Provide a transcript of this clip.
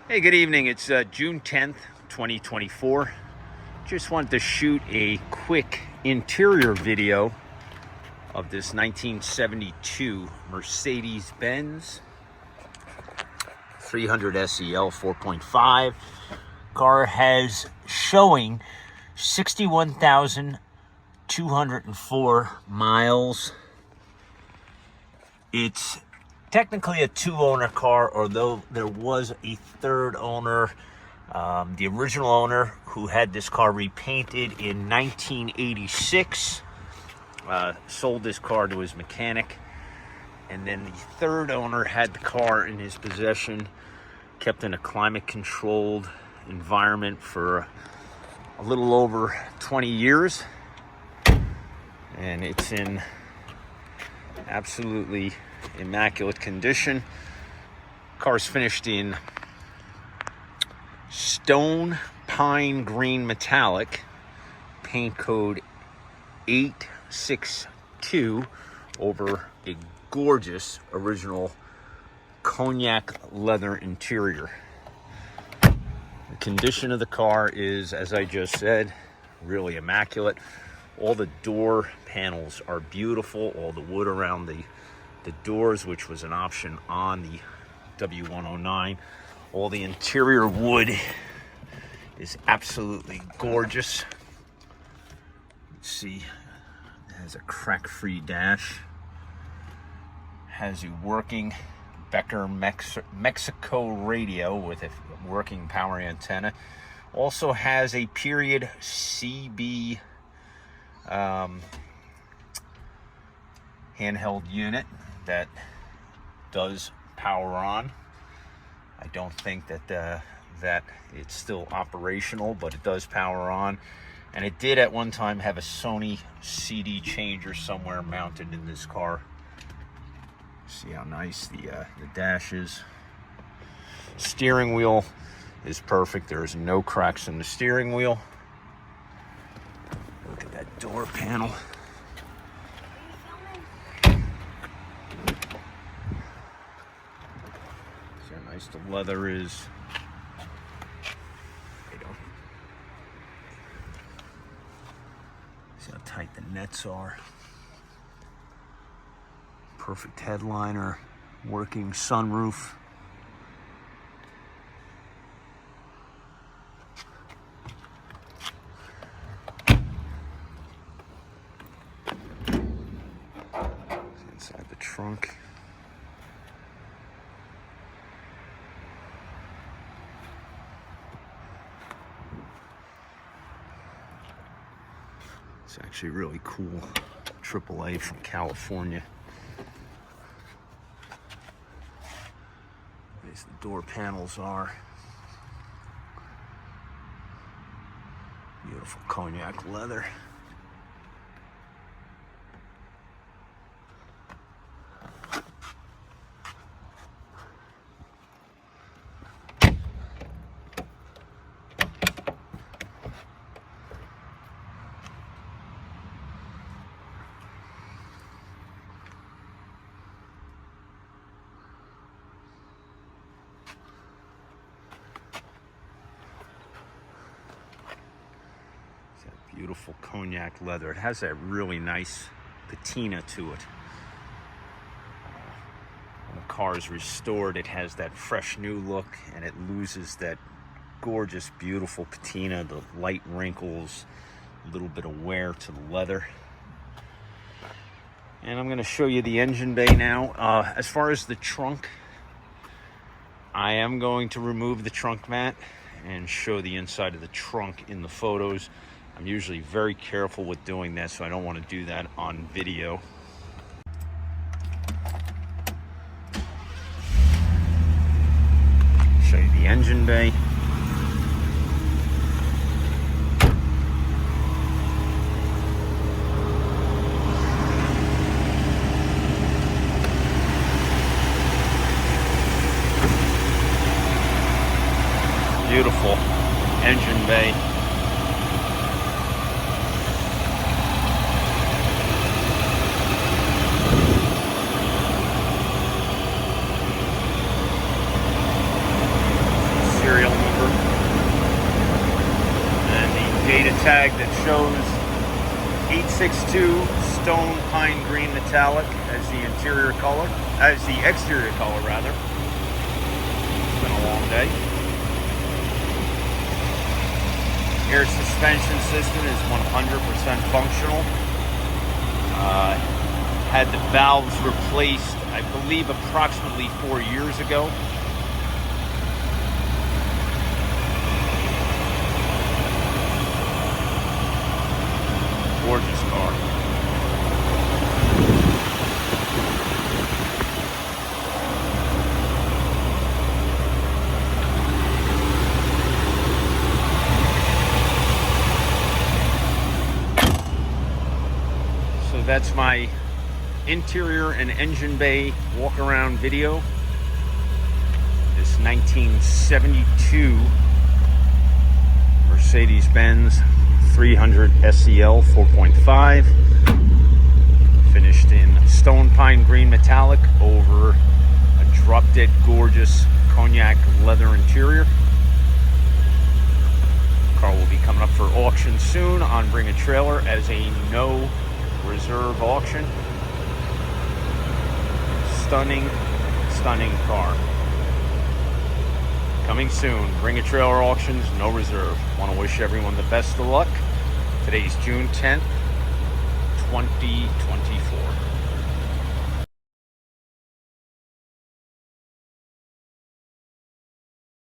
Hey, good evening. It's June 10th, 2024. Just wanted to shoot a quick interior video of this 1972 Mercedes-Benz 300SEL 4.5. Car has showing 61,204 miles. It's technically a two-owner car, although there was a third owner. The original owner, who had this car repainted in 1986, sold this car to his mechanic, and then the third owner had the car in his possession, kept in a climate-controlled environment for a little over 20 years, and it's in absolutely immaculate condition. Car's finished in stone pine green metallic, paint code 862, over a gorgeous original Cognac leather interior. The condition of the car is, as I just said, really immaculate. All the door panels are beautiful. All the wood around the doors, which was an option on the W109. All the interior wood is absolutely gorgeous. Let's see, it has a crack-free dash. Has a working Becker Mexico radio with a working power antenna. Also has a period CB handheld unit that does power on. I don't think that that it's still operational, but it does power on. And it did at one time have a Sony CD changer somewhere mounted in this car. See how nice the dash is. Steering wheel is perfect. There's no cracks in the steering wheel. Look at that door panel. See how nice the leather is. See how tight the nets are. Perfect headliner, working sunroof. Inside the trunk. It's actually really cool. AAA from California. As the door panels are. Beautiful Cognac leather. Beautiful Cognac leather. It has that really nice patina to it. When the car is restored, it has that fresh new look, and it loses that gorgeous, beautiful patina, the light wrinkles, a little bit of wear to the leather. And I'm going to show you the engine bay now. As far as the trunk, I am going to remove the trunk mat and show the inside of the trunk in the photos. I'm usually very careful with doing that, so I don't want to do that on video. Show you the engine bay. Beautiful engine bay. tag that shows 862 stone pine green metallic as the exterior color rather. It's been a long day. Air suspension system is 100% functional. Had the valves replaced, I believe, approximately 4 years ago. Gorgeous car. So that's my interior and engine bay walk around video. This 1972 Mercedes-Benz 300SEL 4.5, finished in stone pine green metallic over a drop dead gorgeous cognac leather interior. Car will be coming up for auction soon on Bring a Trailer as a no reserve auction. Stunning car. Coming soon. Bring a Trailer auctions, no reserve. Want to wish everyone the best of luck. Today's June 10th, 2024.